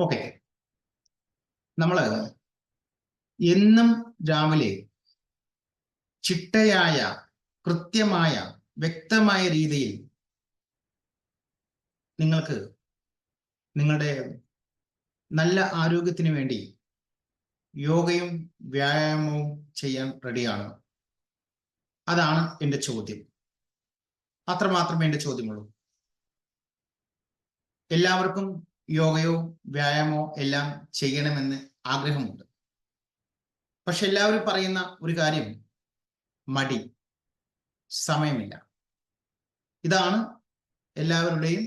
Okay, നമ്മൾ എന്നും രാവിലെ ചിട്ടയായ, കൃത്യമായ, വ്യക്തമായ രീതിയിൽ നിങ്ങൾക്ക് നിങ്ങളുടെ നല്ല ആരോഗ്യത്തിന് വേണ്ടി യോഗയും വ്യായാമവും ചെയ്യാൻ റെഡിയാണ്. അതാണ് എൻ്റെ ചോദ്യം. അത്രമാത്രമേ എൻ്റെ ചോദ്യമുള്ളൂ. എല്ലാവർക്കും യോഗയോ വ്യായാമമോ എല്ലാം ചെയ്യണമെന്ന് ആഗ്രഹമുണ്ട്. പക്ഷെ എല്ലാവരും പറയുന്ന ഒരു കാര്യം മടി, സമയമില്ല. ഇതാണ് എല്ലാവരുടെയും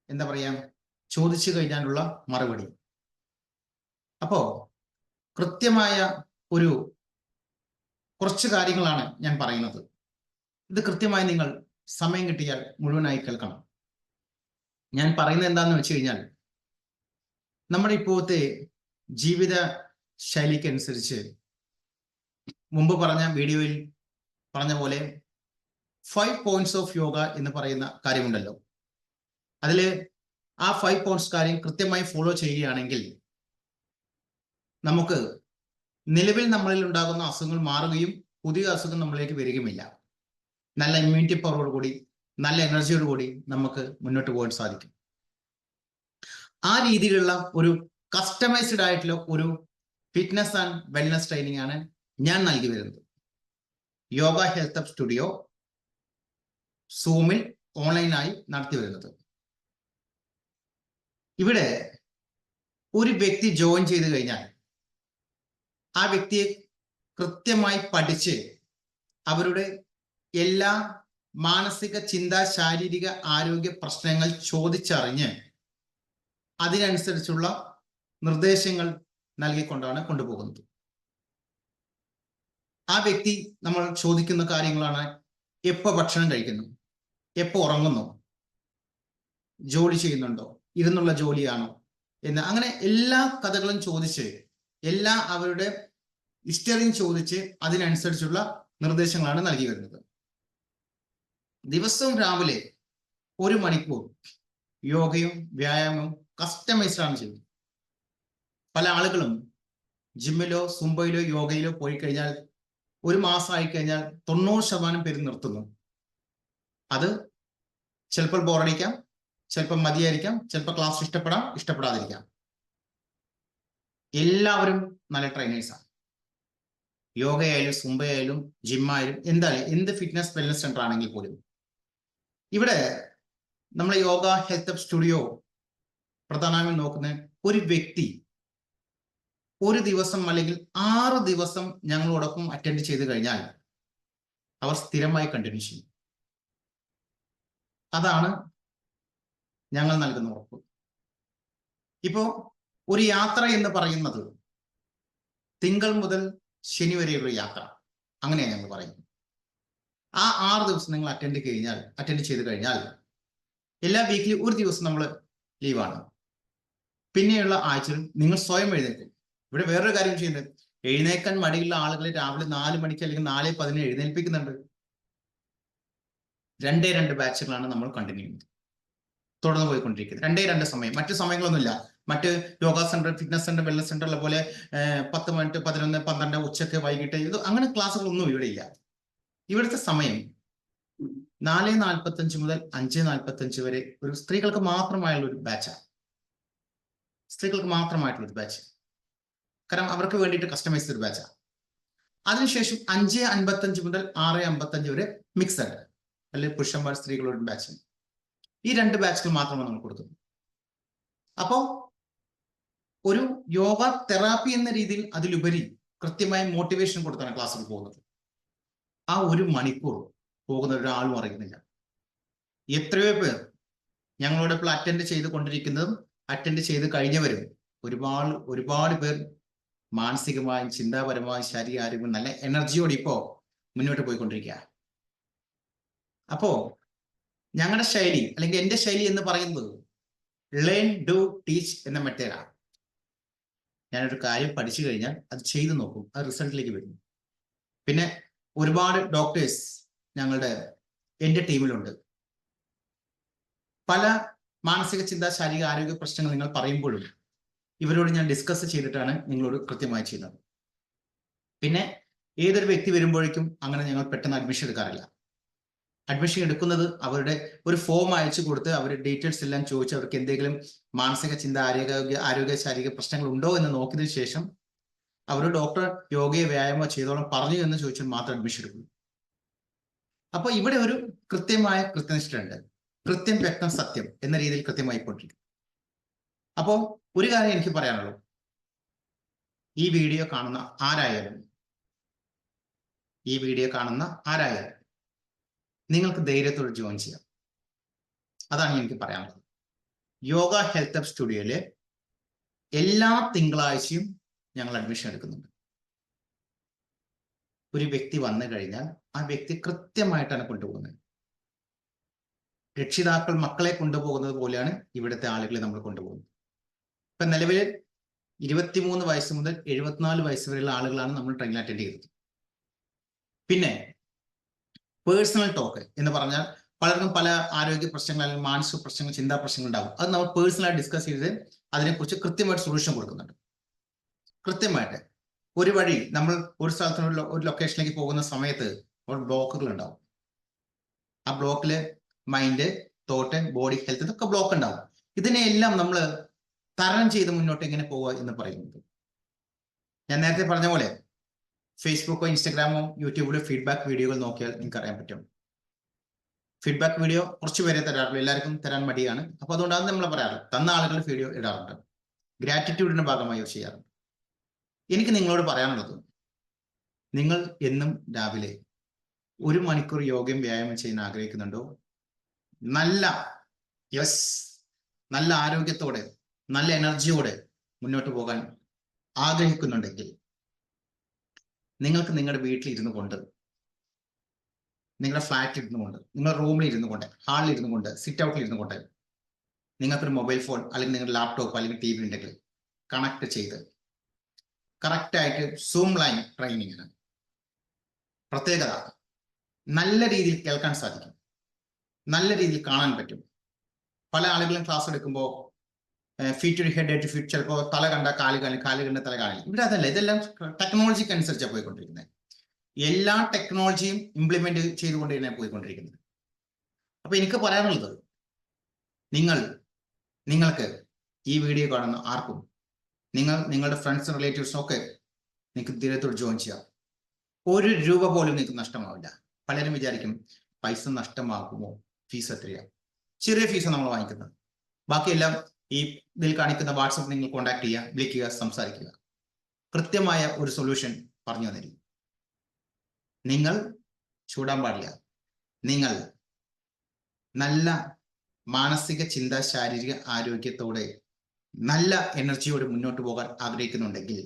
എന്താ പറയാ ചോദിച്ചു കഴിഞ്ഞാലുള്ള മറുപടി. അപ്പോ കൃത്യമായ ഒരു കുറച്ച് കാര്യങ്ങളാണ് ഞാൻ പറയുന്നത്. ഇത് കൃത്യമായി നിങ്ങൾ സമയം കിട്ടിയാൽ മുഴുവനായി കേൾക്കണം. ഞാൻ പറയുന്നത് എന്താണെന്ന് വെച്ച് കഴിഞ്ഞാൽ, നമ്മുടെ ഇപ്പോഴത്തെ ജീവിത ശൈലിക്കനുസരിച്ച് മുമ്പ് പറഞ്ഞ വീഡിയോയിൽ പറഞ്ഞ പോലെ 5 points ഓഫ് യോഗ എന്ന് പറയുന്ന കാര്യമുണ്ടല്ലോ. അതിൽ ആ 5 points കാര്യം കൃത്യമായി ഫോളോ ചെയ്യുകയാണെങ്കിൽ നമുക്ക് നിലവിൽ നമ്മളിൽ ഉണ്ടാകുന്ന അസുഖങ്ങൾ മാറുകയും പുതിയ അസുഖം നമ്മളിലേക്ക് വരികയുമില്ല. നല്ല ഇമ്മ്യൂണിറ്റി പവറോട് കൂടി, നല്ല എനർജിയോട് കൂടി നമുക്ക് മുന്നോട്ട് പോകാൻ സാധിക്കും. ആ രീതിയിലുള്ള ഒരു കസ്റ്റമൈസ്ഡ് ആയിട്ടുള്ള ഒരു ഫിറ്റ്നസ് ആൻഡ് വെൽനസ് ട്രെയിനിങ് ആണ് ഞാൻ നൽകി വരുന്നത്. യോഗ ഹെൽത്ത് അപ്പ് സ്റ്റുഡിയോ സൂമിൽ ഓൺലൈനായി നടത്തി വരുന്നത്. ഇവിടെ ഒരു വ്യക്തി ജോയിൻ ചെയ്ത് കഴിഞ്ഞാൽ ആ വ്യക്തിയെ കൃത്യമായി പഠിച്ച് അവരുടെ എല്ലാ മാനസിക, ചിന്താ, ശാരീരിക ആരോഗ്യ പ്രശ്നങ്ങൾ ചോദിച്ചറിഞ്ഞ് അതിനനുസരിച്ചുള്ള നിർദ്ദേശങ്ങൾ നൽകിക്കൊണ്ടാണ് കൊണ്ടുപോകുന്നത്. ആ വ്യക്തി നമ്മൾ ചോദിക്കുന്ന കാര്യങ്ങളാണ്: എപ്പോൾ ഭക്ഷണം കഴിക്കുന്നു, എപ്പോൾ ഉറങ്ങുന്നു, ജോലി ചെയ്യുന്നുണ്ടോ, ഇരുന്നുള്ള ജോലിയാണോ എന്ന്, അങ്ങനെ എല്ലാ കഥകളും ചോദിച്ച്, എല്ലാ അവരുടെ ഹിസ്റ്ററിയും ചോദിച്ച് അതിനനുസരിച്ചുള്ള നിർദ്ദേശങ്ങളാണ് നൽകി വരുന്നത്. ദിവസവും രാവിലെ 1 മണിക്കൂർ യോഗയും വ്യായാമവും കസ്റ്റമൈസ്ഡ് ആണ് ചെയ്യുന്നത്. പല ആളുകളും ജിമ്മിലോ സുംബയിലോ യോഗയിലോ പോയി കഴിഞ്ഞാൽ 1 മാസമായി കഴിഞ്ഞാൽ 90% പേര് നിർത്തുന്നു. അത് ചിലപ്പോൾ ബോറടിക്കാം, ചിലപ്പോൾ മതിയായിരിക്കാം, ചിലപ്പോൾ ക്ലാസ് ഇഷ്ടപ്പെടാം, ഇഷ്ടപ്പെടാതിരിക്കാം. എല്ലാവരും നല്ല ട്രെയിനേഴ്സാണ്. യോഗയായാലും സുംബയായാലും ജിമ്മായാലും എന്തായാലും എന്ത് ഫിറ്റ്നസ് വെൽനസ് സെന്റർ ആണെങ്കിൽ പോലും. ഇവിടെ നമ്മൾ യോഗ ഹെൽത്ത് അപ്പ് സ്റ്റുഡിയോ പ്രധാനമായും നോക്കുന്ന ഒരു വ്യക്തി ഒരു ദിവസം അല്ലെങ്കിൽ 6 ദിവസം ഞങ്ങളോടൊപ്പം അറ്റൻഡ് ചെയ്ത് കഴിഞ്ഞാൽ അവർ സ്ഥിരമായി കണ്ടിന്യൂ ചെയ്യും. അതാണ് ഞങ്ങൾ നൽകുന്ന ഉറപ്പ്. ഇപ്പോ ഒരു യാത്ര എന്ന് പറയുന്നത് തിങ്കൾ മുതൽ ശനി വരെയുള്ള യാത്ര, അങ്ങനെയാണ് ഞങ്ങൾ പറയുന്നത്. ആ 6 ദിവസം നിങ്ങൾ അറ്റൻഡ് ചെയ്ത് കഴിഞ്ഞാൽ എല്ലാ വീക്കിലി ഒരു ദിവസം നമ്മൾ ലീവാണ്. പിന്നെയുള്ള ആഴ്ചയിൽ നിങ്ങൾ സ്വയം എഴുന്നേൽക്കും. ഇവിടെ വേറൊരു കാര്യം ചെയ്യുന്നത്, എഴുന്നേക്കാൻ മടിയുള്ള ആളുകളെ രാവിലെ 4 മണിക്ക് അല്ലെങ്കിൽ 4:10 എഴുന്നേൽപ്പിക്കുന്നുണ്ട്. 2 ബാച്ചുകളാണ് നമ്മൾ കണ്ടിന്യൂ ചെയ്യുന്നത്, തുടർന്ന് പോയിക്കൊണ്ടിരിക്കുന്നത്. 2 സമയം, മറ്റു സമയങ്ങളൊന്നുമില്ല. മറ്റ് yoga centre, fitness centre, wellness സെന്ററിലെ പോലെ 10 മിനിറ്റ്, 11, 12 ഉച്ചക്ക്, വൈകിട്ട്, ഇത് അങ്ങനെ ക്ലാസ്സുകളൊന്നും ഇവിടെ ഇല്ല. ഇവിടുത്തെ സമയം 4:45 മുതൽ 5:45 വരെ ഒരു സ്ത്രീകൾക്ക് മാത്രമായുള്ള ഒരു ബാച്ചാണ്. സ്ത്രീകൾക്ക് മാത്രമായിട്ടുള്ള ഒരു ബാച്ച്, കാരണം അവർക്ക് വേണ്ടിയിട്ട് കസ്റ്റമൈസ് ചെയ്ത ബാച്ചാണ്. അതിനുശേഷം 5:55 മുതൽ 6:55 വരെ മിക്സഡ്, അല്ലെങ്കിൽ പുരുഷന്മാർ സ്ത്രീകളുടെ ബാച്ച്. ഈ 2 ബാച്ചുകൾ മാത്രമാണ് നമ്മൾ കൊടുക്കുന്നത്. അപ്പോൾ ഒരു യോഗ തെറാപ്പി എന്ന രീതിയിൽ അതിലുപരി കൃത്യമായ മോട്ടിവേഷൻ കൊടുത്താണ് ക്ലാസ്സിൽ പോകുന്നത്. ആ 1 മണിക്കൂർ പോകുന്ന ഒരാളും അറിയുന്നില്ല. എത്രയോ പേർ ഞങ്ങളോടൊപ്പം അറ്റൻഡ് ചെയ്ത് കൊണ്ടിരിക്കുന്നതും അറ്റൻഡ് ചെയ്ത് കഴിഞ്ഞവരും ഒരുപാട് പേർ മാനസികമായും ചിന്താപരമായും ശാരീരിക ആരോഗ്യം നല്ല എനർജിയോടെ ഇപ്പോ മുന്നോട്ട് പോയിക്കൊണ്ടിരിക്കുക. അപ്പോ ഞങ്ങളുടെ ശൈലി, അല്ലെങ്കിൽ എൻ്റെ ശൈലി എന്ന് പറയുന്നത് ലേൺ, ഡു, ടീച്ച് എന്ന മെത്തേഡാണ്. ഞാനൊരു കാര്യം പഠിച്ചു കഴിഞ്ഞാൽ അത് ചെയ്തു നോക്കും, അത് റിസൾട്ടിലേക്ക് വരും. പിന്നെ ഒരുപാട് ഡോക്ടേഴ്സ് എൻ്റെ ടീമിലുണ്ട്. പല മാനസിക ചിന്ത, ശാരീരിക ആരോഗ്യ പ്രശ്നങ്ങൾ നിങ്ങൾ പറയുമ്പോഴും ഇവരോട് ഞാൻ ഡിസ്കസ് ചെയ്തിട്ടാണ് നിങ്ങളോട് കൃത്യമായി ചെയ്യുന്നത്. പിന്നെ ഏതൊരു വ്യക്തി വരുമ്പോഴേക്കും അങ്ങനെ ഞങ്ങൾ പെട്ടെന്ന് അഡ്മിഷൻ എടുക്കാറില്ല. അഡ്മിഷൻ എടുക്കുന്നത് അവരുടെ ഒരു ഫോം അയച്ചു കൊടുത്ത് അവരുടെ ഡീറ്റെയിൽസ് എല്ലാം ചോദിച്ച് അവർക്ക് എന്തെങ്കിലും മാനസിക ചിന്ത, ആരോഗ്യ ശാരീരിക പ്രശ്നങ്ങൾ ഉണ്ടോ എന്ന് നോക്കിയതിനു ശേഷം അവർ ഡോക്ടർ യോഗയോ വ്യായാമോ ചെയ്തോളം പറഞ്ഞു എന്ന് ചോദിച്ചാൽ മാത്രം അഡ്മിഷൻ എടുക്കുന്നു. അപ്പോൾ ഇവിടെ ഒരു കൃത്യമായ കൃത്യനിഷ്ഠ ഉണ്ട്. കൃത്യം, വ്യക്തം, സത്യം എന്ന രീതിയിൽ കൃത്യമായി കൊണ്ടിരിക്കും. അപ്പോൾ ഒരു കാര്യം എനിക്ക് പറയാനുള്ളൂ, ഈ വീഡിയോ കാണുന്ന ആരായാലും നിങ്ങൾക്ക് ധൈര്യത്തോടെ ജോയിൻ ചെയ്യാം. അതാണ് എനിക്ക് പറയാനുള്ളത്. യോഗ ഹെൽത്ത് അപ്പ് സ്റ്റുഡിയോയില് എല്ലാ തിങ്കളാഴ്ചയും ഞങ്ങൾ അഡ്മിഷൻ എടുക്കുന്നുണ്ട്. ഒരു വ്യക്തി വന്നു കഴിഞ്ഞാൽ ആ വ്യക്തി കൃത്യമായിട്ടാണ് കൊണ്ടുപോകുന്നത്. രക്ഷിതാക്കൾ മക്കളെ കൊണ്ടുപോകുന്നത് പോലെയാണ് ഇവിടുത്തെ ആളുകളെ നമ്മൾ കൊണ്ടുപോകുന്നത്. ഇപ്പൊ നിലവിൽ 23 വയസ്സ് മുതൽ 74 വയസ്സ് വരെയുള്ള ആളുകളാണ് നമ്മൾ ട്രെയിനിങ് അറ്റൻഡ് ചെയ്തത്. പിന്നെ പേഴ്സണൽ ടോക്ക് എന്ന് പറഞ്ഞാൽ പലർക്കും പല ആരോഗ്യ പ്രശ്നങ്ങൾ, അല്ലെങ്കിൽ മാനസിക പ്രശ്നങ്ങൾ, ചിന്താ പ്രശ്നങ്ങൾ ഉണ്ടാവും. അത് നമ്മൾ പേഴ്സണലായി ഡിസ്കസ് ചെയ്ത് അതിനെക്കുറിച്ച് കൃത്യമായിട്ട് സൊല്യൂഷൻ കൊടുക്കുന്നുണ്ട്. കൃത്യമായിട്ട് ഒരു വഴി നമ്മൾ ഒരു സ്ഥലത്തുനിന്ന് ഒരു ലൊക്കേഷനിലേക്ക് പോകുന്ന സമയത്ത് ഒരു ബ്ലോക്കുകൾ ഉണ്ടാവും. ആ ബ്ലോക്കില് മൈൻഡ്, തോട്ട്, ബോഡി, ഹെൽത്ത് ഇതൊക്കെ ബ്ലോക്ക് ഉണ്ടാവും. ഇതിനെല്ലാം നമ്മൾ തരണം ചെയ്ത് മുന്നോട്ട് എങ്ങനെ പോവുക എന്ന് പറയുന്നത്. ഞാൻ നേരത്തെ പറഞ്ഞ പോലെ ഫേസ്ബുക്കോ ഇൻസ്റ്റഗ്രാമോ യൂട്യൂബിലോ ഫീഡ്ബാക്ക് വീഡിയോകൾ നോക്കിയാൽ നിങ്ങൾക്ക് അറിയാൻ പറ്റും. ഫീഡ്ബാക്ക് വീഡിയോ കുറച്ച് പേരെ തരാറുള്ളൂ, എല്ലാവർക്കും തരാൻ മടിയാണ്. അപ്പൊ അതുകൊണ്ട് അത് നമ്മൾ പറയാറ്, തന്ന ആളുകൾ വീഡിയോ ഇടാറുണ്ട്, ഗ്രാറ്റിറ്റ്യൂഡിന്റെ ഭാഗമായി ചെയ്യാറുണ്ട്. എനിക്ക് നിങ്ങളോട് പറയാനുള്ളത്, നിങ്ങൾ എന്നും രാവിലെ 1 മണിക്കൂർ യോഗയും വ്യായാമം ചെയ്യാൻ ആഗ്രഹിക്കുന്നുണ്ടോ? നല്ല ആരോഗ്യത്തോടെ, നല്ല എനർജിയോടെ മുന്നോട്ട് പോകാൻ ആഗ്രഹിക്കുന്നുണ്ടെങ്കിൽ നിങ്ങൾക്ക് നിങ്ങളുടെ വീട്ടിൽ ഇരുന്നു കൊണ്ട്, നിങ്ങളുടെ ഫ്ലാറ്റിൽ ഇരുന്നു കൊണ്ട്, നിങ്ങളുടെ റൂമിൽ ഇരുന്നു കൊണ്ട്, ഹാളിൽ ഇരുന്നു കൊണ്ട്, സിറ്റ് ഔട്ടിൽ ഇരുന്നു കൊണ്ട്, നിങ്ങൾക്കൊരു മൊബൈൽ ഫോൺ അല്ലെങ്കിൽ നിങ്ങളുടെ ലാപ്ടോപ്പ് അല്ലെങ്കിൽ TV ഉണ്ടെങ്കിൽ കണക്ട് ചെയ്ത് കറക്റ്റായിട്ട് സൂം ലൈൻ ട്രെയിനിങ്ങിന് പ്രത്യേകത നല്ല രീതിയിൽ കേൾക്കാൻ സാധിക്കും, നല്ല രീതിയിൽ കാണാൻ പറ്റും. പല ആളുകളും ക്ലാസ് എടുക്കുമ്പോൾ feet to head to feet, ചിലപ്പോൾ തല കണ്ട കാല് കാലി, കാല് കണ്ട തല കാണില്ല. ഇവിടെ അതല്ല, ഇതെല്ലാം ടെക്നോളജിക്ക് അനുസരിച്ചാണ് പോയിക്കൊണ്ടിരിക്കുന്നത്. എല്ലാ ടെക്നോളജിയും ഇംപ്ലിമെന്റ് ചെയ്തുകൊണ്ട് തന്നെ പോയിക്കൊണ്ടിരിക്കുന്നത്. അപ്പൊ എനിക്ക് പറയാനുള്ളത്, നിങ്ങൾക്ക് ഈ വീഡിയോ കാണുന്ന ആർക്കും, നിങ്ങളുടെ ഫ്രണ്ട്സും റിലേറ്റീവ്സും ഒക്കെ നിങ്ങൾക്ക് ധൈര്യത്തോട് ജോയിൻ ചെയ്യാം. 1 രൂപ പോലും നിങ്ങൾക്ക് നഷ്ടമാവില്ല. പലരും വിചാരിക്കും പൈസ നഷ്ടമാകുമോ, ഫീസ് എത്രയാണ്? ചെറിയ ഫീസ് നമ്മൾ വാങ്ങിക്കുന്നത്. ബാക്കിയെല്ലാം ഈ ഇതിൽ കാണിക്കുന്ന വാട്സപ്പ് നിങ്ങൾ കോൺടാക്ട് ചെയ്യുക, വിളിക്കുക, സംസാരിക്കുക. കൃത്യമായ ഒരു സൊല്യൂഷൻ പറഞ്ഞു തന്നിരിക്കും. നിങ്ങൾ ചൂടാൻ പാടില്ല. നിങ്ങൾ നല്ല മാനസിക ചിന്ത, ശാരീരിക ആരോഗ്യത്തോടെ, നല്ല എനർജിയോടെ മുന്നോട്ട് പോകാൻ ആഗ്രഹിക്കുന്നുണ്ടെങ്കിൽ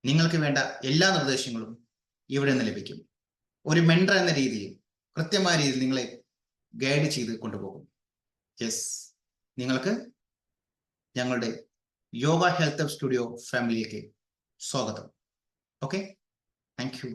നിങ്ങൾക്ക് വേണ്ട എല്ലാ നിർദ്ദേശങ്ങളും ഇവിടെ നിന്ന് ലഭിക്കും. ഒരു മെന്റർ എന്ന രീതിയിൽ കൃത്യമായ രീതിയിൽ നിങ്ങളെ ഗൈഡ് ചെയ്ത് കൊണ്ടുപോകും. നിങ്ങൾക്ക് ഞങ്ങളുടെ യോഗ ഹെൽത്ത് അപ്പ് സ്റ്റുഡിയോ ഫാമിലിയിലേക്ക് സ്വാഗതം. Okay, thank you.